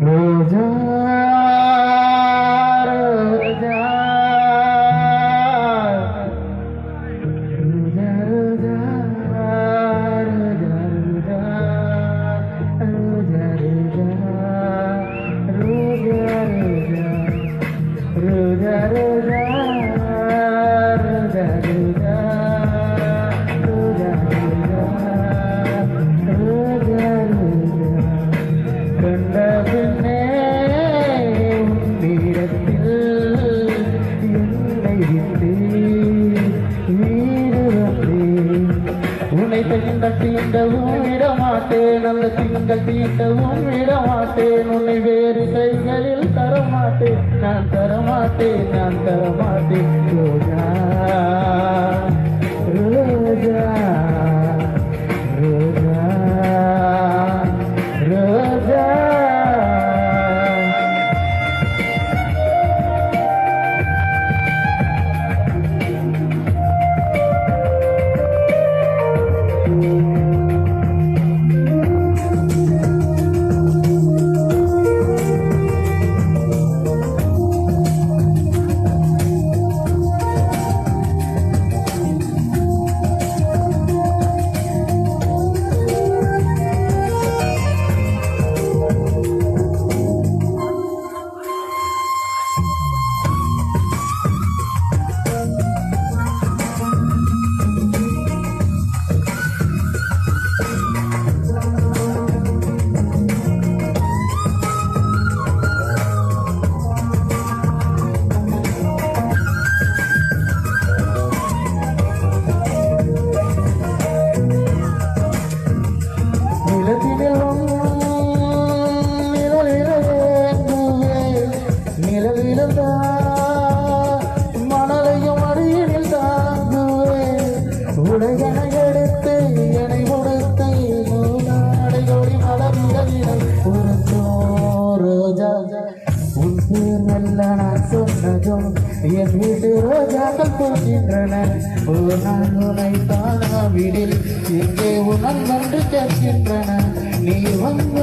ரோஜா ரோஜா ரோஜா ரோஜா ரோஜா ரோஜா ரோஜா ரோஜா உன்னை பெண்கள் தீண்டவும் விடமாட்டேன், நல்ல திங்கள் தீண்டவும் விடமாட்டேன், உன்னை வேறு கைகளில் தரமாட்டேன், நான் தரமாட்டேன், நான் தரமாட்டேன். ரோஜா ரோஜா ரோஜா ரோஜா மணலையும் அடியில் தாங்குவேன், உடைகளை எடுத்து என்னை கொடுத்து நடைகோடி மலர்களை ரோஜா உன் பேர் மெல்ல நான் சொன்னதும் என் வீட்டு ரோஜாக்கள் போகின்றன. ஒரு நாள் உனை காணாவிடில் எங்கே உணல் வந்து கேட்கின்றன. நீ வந்த